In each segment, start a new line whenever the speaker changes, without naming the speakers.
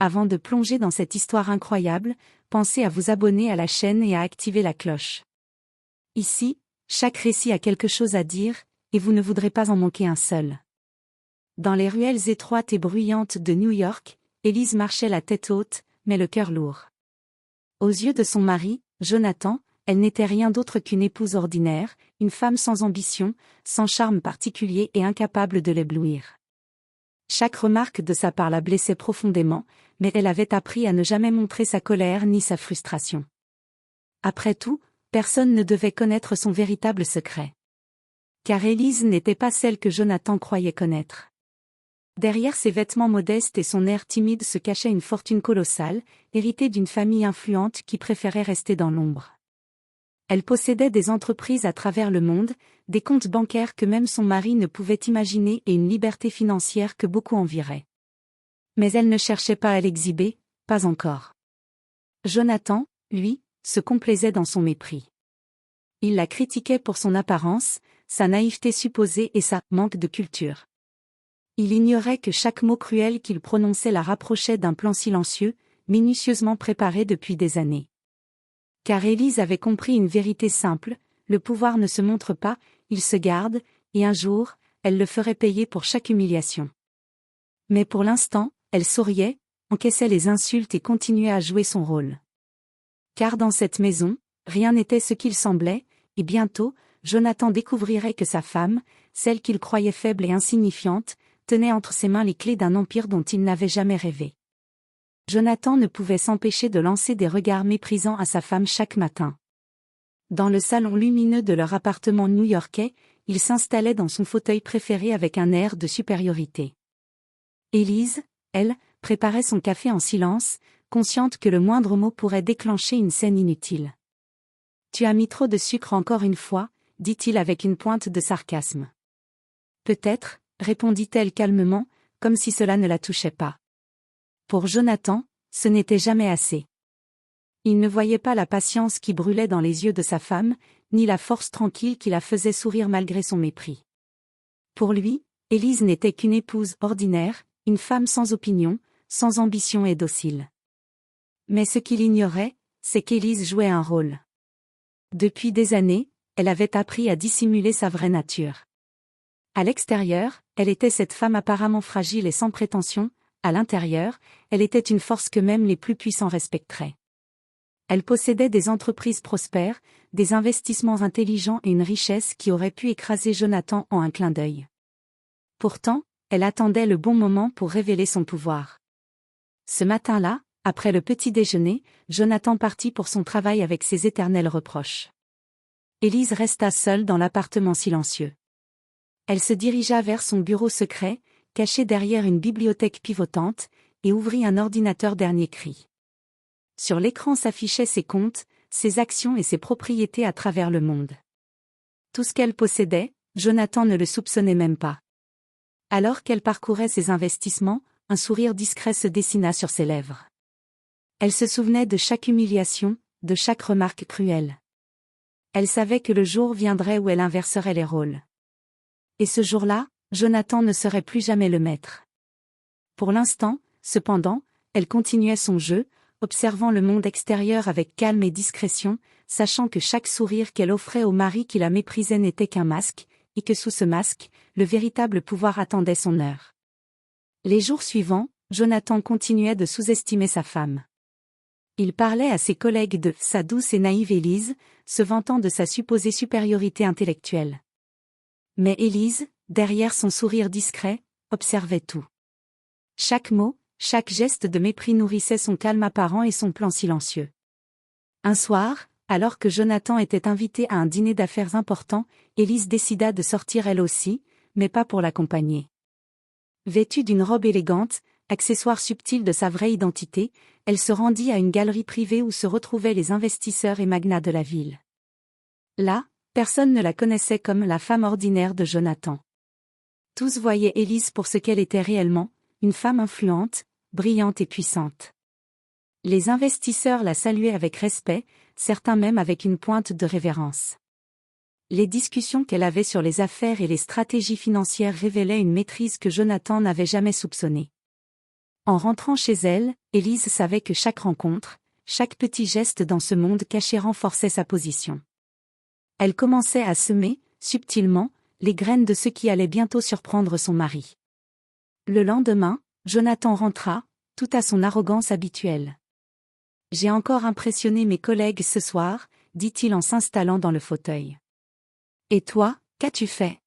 Avant de plonger dans cette histoire incroyable, pensez à vous abonner à la chaîne et à activer la cloche. Ici, chaque récit a quelque chose à dire, et vous ne voudrez pas en manquer un seul. Dans les ruelles étroites et bruyantes de New York, Elise marchait la tête haute, mais le cœur lourd. Aux yeux de son mari, Jonathan, elle n'était rien d'autre qu'une épouse ordinaire, une femme sans ambition, sans charme particulier et incapable de l'éblouir. Chaque remarque de sa part la blessait profondément, mais elle avait appris à ne jamais montrer sa colère ni sa frustration. Après tout, personne ne devait connaître son véritable secret. Car Elise n'était pas celle que Jonathan croyait connaître. Derrière ses vêtements modestes et son air timide se cachait une fortune colossale, héritée d'une famille influente qui préférait rester dans l'ombre. Elle possédait des entreprises à travers le monde, des comptes bancaires que même son mari ne pouvait imaginer et une liberté financière que beaucoup envieraient. Mais elle ne cherchait pas à l'exhiber, pas encore. Jonathan, lui, se complaisait dans son mépris. Il la critiquait pour son apparence, sa naïveté supposée et sa manque de culture. Il ignorait que chaque mot cruel qu'il prononçait la rapprochait d'un plan silencieux, minutieusement préparé depuis des années. Car Elise avait compris une vérité simple, le pouvoir ne se montre pas, il se garde, et un jour, elle le ferait payer pour chaque humiliation. Mais pour l'instant, elle souriait, encaissait les insultes et continuait à jouer son rôle. Car dans cette maison, rien n'était ce qu'il semblait, et bientôt, Jonathan découvrirait que sa femme, celle qu'il croyait faible et insignifiante, tenait entre ses mains les clés d'un empire dont il n'avait jamais rêvé. Jonathan ne pouvait s'empêcher de lancer des regards méprisants à sa femme chaque matin. Dans le salon lumineux de leur appartement new-yorkais, il s'installait dans son fauteuil préféré avec un air de supériorité. Elise, elle, préparait son café en silence, consciente que le moindre mot pourrait déclencher une scène inutile. « Tu as mis trop de sucre encore une fois », dit-il avec une pointe de sarcasme. « Peut-être », répondit-elle calmement, comme si cela ne la touchait pas. Pour Jonathan, ce n'était jamais assez. Il ne voyait pas la patience qui brûlait dans les yeux de sa femme, ni la force tranquille qui la faisait sourire malgré son mépris. Pour lui, Elise n'était qu'une épouse ordinaire, une femme sans opinion, sans ambition et docile. Mais ce qu'il ignorait, c'est qu'Elise jouait un rôle. Depuis des années, elle avait appris à dissimuler sa vraie nature. À l'extérieur, elle était cette femme apparemment fragile et sans prétention, à l'intérieur, elle était une force que même les plus puissants respecteraient. Elle possédait des entreprises prospères, des investissements intelligents et une richesse qui aurait pu écraser Jonathan en un clin d'œil. Pourtant, elle attendait le bon moment pour révéler son pouvoir. Ce matin-là, après le petit déjeuner, Jonathan partit pour son travail avec ses éternels reproches. Elise resta seule dans l'appartement silencieux. Elle se dirigea vers son bureau secret, caché derrière une bibliothèque pivotante, et ouvrit un ordinateur dernier cri. Sur l'écran s'affichaient ses comptes, ses actions et ses propriétés à travers le monde. Tout ce qu'elle possédait, Jonathan ne le soupçonnait même pas. Alors qu'elle parcourait ses investissements, un sourire discret se dessina sur ses lèvres. Elle se souvenait de chaque humiliation, de chaque remarque cruelle. Elle savait que le jour viendrait où elle inverserait les rôles. Et ce jour-là, Jonathan ne serait plus jamais le maître. Pour l'instant, cependant, elle continuait son jeu, observant le monde extérieur avec calme et discrétion, sachant que chaque sourire qu'elle offrait au mari qui la méprisait n'était qu'un masque, et que sous ce masque, le véritable pouvoir attendait son heure. Les jours suivants, Jonathan continuait de sous-estimer sa femme. Il parlait à ses collègues de sa douce et naïve Elise, se vantant de sa supposée supériorité intellectuelle. Mais Elise, derrière son sourire discret, observait tout. Chaque mot, chaque geste de mépris nourrissait son calme apparent et son plan silencieux. Un soir, alors que Jonathan était invité à un dîner d'affaires important, Elise décida de sortir elle aussi, mais pas pour l'accompagner. Vêtue d'une robe élégante, accessoire subtil de sa vraie identité, elle se rendit à une galerie privée où se retrouvaient les investisseurs et magnats de la ville. Là, personne ne la connaissait comme la femme ordinaire de Jonathan. Tous voyaient Elise pour ce qu'elle était réellement, une femme influente, brillante et puissante. Les investisseurs la saluaient avec respect, certains même avec une pointe de révérence. Les discussions qu'elle avait sur les affaires et les stratégies financières révélaient une maîtrise que Jonathan n'avait jamais soupçonnée. En rentrant chez elle, Élise savait que chaque rencontre, chaque petit geste dans ce monde caché renforçait sa position. Elle commençait à semer, subtilement, les graines de ce qui allait bientôt surprendre son mari. Le lendemain, Jonathan rentra, tout à son arrogance habituelle. « J'ai encore impressionné mes collègues ce soir », dit-il en s'installant dans le fauteuil. « Et toi, qu'as-tu fait ?»«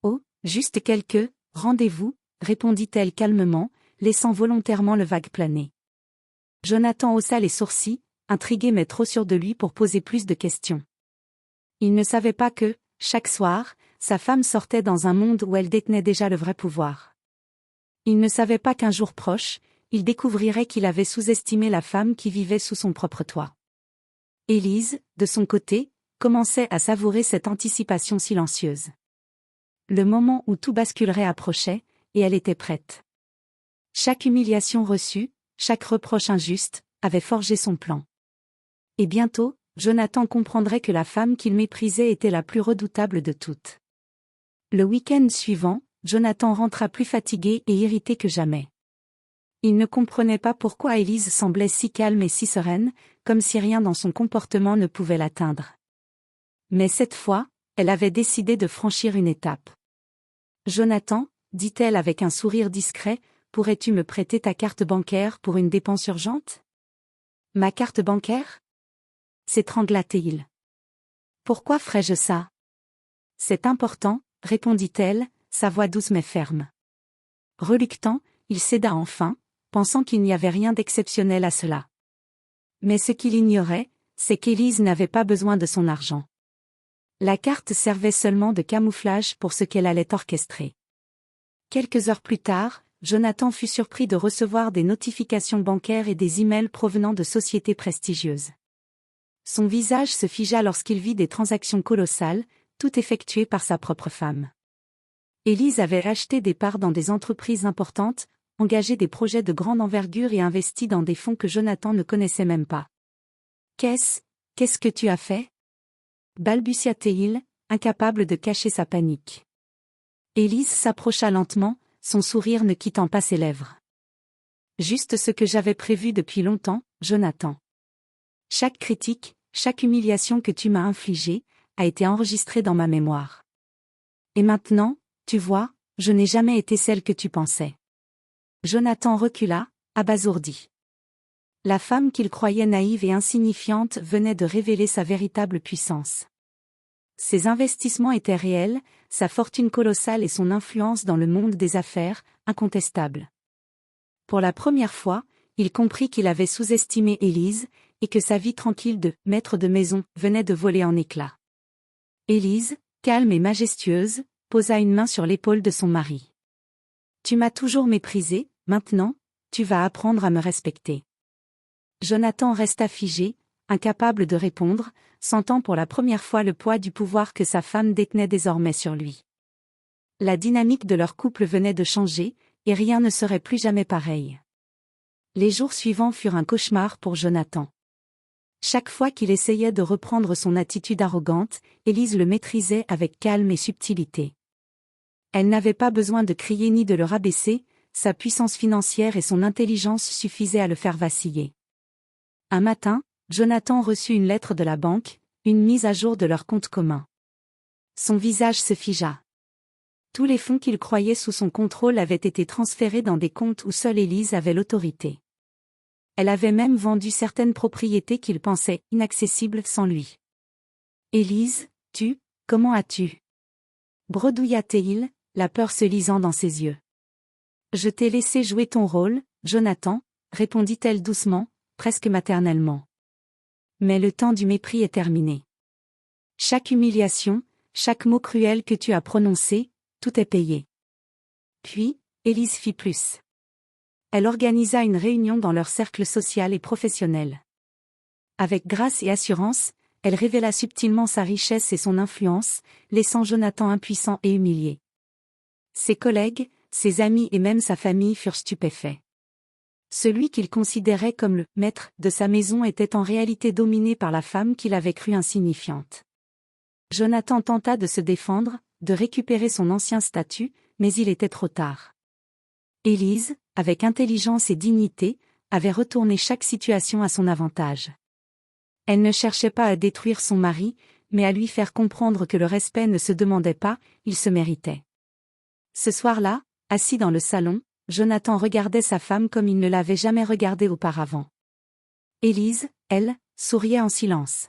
Oh, juste quelques rendez-vous », répondit-elle calmement, laissant volontairement le vague planer. Jonathan haussa les sourcils, intrigué mais trop sûr de lui pour poser plus de questions. Il ne savait pas que, chaque soir, sa femme sortait dans un monde où elle détenait déjà le vrai pouvoir. Il ne savait pas qu'un jour proche, il découvrirait qu'il avait sous-estimé la femme qui vivait sous son propre toit. Élise, de son côté, commençait à savourer cette anticipation silencieuse. Le moment où tout basculerait approchait, et elle était prête. Chaque humiliation reçue, chaque reproche injuste, avait forgé son plan. Et bientôt, Jonathan comprendrait que la femme qu'il méprisait était la plus redoutable de toutes. Le week-end suivant, Jonathan rentra plus fatigué et irrité que jamais. Il ne comprenait pas pourquoi Élise semblait si calme et si sereine, comme si rien dans son comportement ne pouvait l'atteindre. Mais cette fois, elle avait décidé de franchir une étape. « Jonathan, » dit-elle avec un sourire discret, « pourrais-tu me prêter ta carte bancaire pour une dépense urgente ?»« Ma carte bancaire ?» s'étrangla-t-il. « Pourquoi ferais-je ça ?»« C'est important, » répondit-elle, sa voix douce mais ferme. Reluctant, il céda enfin, pensant qu'il n'y avait rien d'exceptionnel à cela. Mais ce qu'il ignorait, c'est qu'Élise n'avait pas besoin de son argent. La carte servait seulement de camouflage pour ce qu'elle allait orchestrer. Quelques heures plus tard, Jonathan fut surpris de recevoir des notifications bancaires et des emails provenant de sociétés prestigieuses. Son visage se figea lorsqu'il vit des transactions colossales, toutes effectuées par sa propre femme. Élise avait acheté des parts dans des entreprises importantes, engagé des projets de grande envergure et investi dans des fonds que Jonathan ne connaissait même pas. « Qu'est-ce que tu as fait ?» balbutia-t-il, incapable de cacher sa panique. Élise s'approcha lentement, son sourire ne quittant pas ses lèvres. « Juste ce que j'avais prévu depuis longtemps, Jonathan. Chaque critique, chaque humiliation que tu m'as infligée, a été enregistrée dans ma mémoire. Et maintenant, tu vois, je n'ai jamais été celle que tu pensais. » Jonathan recula, abasourdi. La femme qu'il croyait naïve et insignifiante venait de révéler sa véritable puissance. Ses investissements étaient réels, sa fortune colossale et son influence dans le monde des affaires, incontestable. Pour la première fois, il comprit qu'il avait sous-estimé Élise, et que sa vie tranquille de « maître de maison » venait de voler en éclats. Élise, calme et majestueuse, posa une main sur l'épaule de son mari. « Tu m'as toujours méprisé, maintenant, tu vas apprendre à me respecter. » Jonathan resta figé, incapable de répondre, sentant pour la première fois le poids du pouvoir que sa femme détenait désormais sur lui. La dynamique de leur couple venait de changer, et rien ne serait plus jamais pareil. Les jours suivants furent un cauchemar pour Jonathan. Chaque fois qu'il essayait de reprendre son attitude arrogante, Élise le maîtrisait avec calme et subtilité. Elle n'avait pas besoin de crier ni de le rabaisser, sa puissance financière et son intelligence suffisaient à le faire vaciller. Un matin, Jonathan reçut une lettre de la banque, une mise à jour de leur compte commun. Son visage se figea. Tous les fonds qu'il croyait sous son contrôle avaient été transférés dans des comptes où seule Élise avait l'autorité. Elle avait même vendu certaines propriétés qu'il pensait inaccessibles sans lui. « Élise, comment as-tu » bredouilla-t-il, la peur se lisant dans ses yeux. « Je t'ai laissé jouer ton rôle, Jonathan, » répondit-elle doucement, presque maternellement. Mais le temps du mépris est terminé. Chaque humiliation, chaque mot cruel que tu as prononcé, tout est payé. Puis, Élise fit plus. Elle organisa une réunion dans leur cercle social et professionnel. Avec grâce et assurance, elle révéla subtilement sa richesse et son influence, laissant Jonathan impuissant et humilié. Ses collègues, ses amis et même sa famille furent stupéfaits. Celui qu'il considérait comme le « maître » de sa maison était en réalité dominé par la femme qu'il avait crue insignifiante. Jonathan tenta de se défendre, de récupérer son ancien statut, mais il était trop tard. Élise, avec intelligence et dignité, avait retourné chaque situation à son avantage. Elle ne cherchait pas à détruire son mari, mais à lui faire comprendre que le respect ne se demandait pas, il se méritait. Ce soir-là, assis dans le salon, Jonathan regardait sa femme comme il ne l'avait jamais regardée auparavant. Élise, elle, souriait en silence.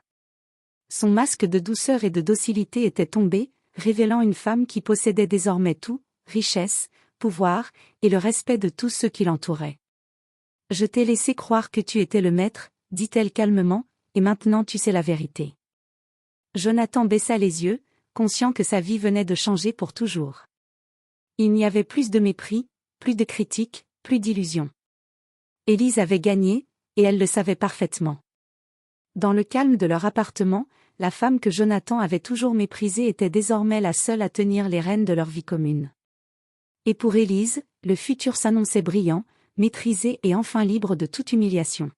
Son masque de douceur et de docilité était tombé, révélant une femme qui possédait désormais tout, richesse, pouvoir, et le respect de tous ceux qui l'entouraient. « Je t'ai laissé croire que tu étais le maître, dit-elle calmement, et maintenant tu sais la vérité. » Jonathan baissa les yeux, conscient que sa vie venait de changer pour toujours. Il n'y avait plus de mépris, plus de critiques, plus d'illusions. Élise avait gagné, et elle le savait parfaitement. Dans le calme de leur appartement, la femme que Jonathan avait toujours méprisée était désormais la seule à tenir les rênes de leur vie commune. Et pour Élise, le futur s'annonçait brillant, maîtrisé et enfin libre de toute humiliation.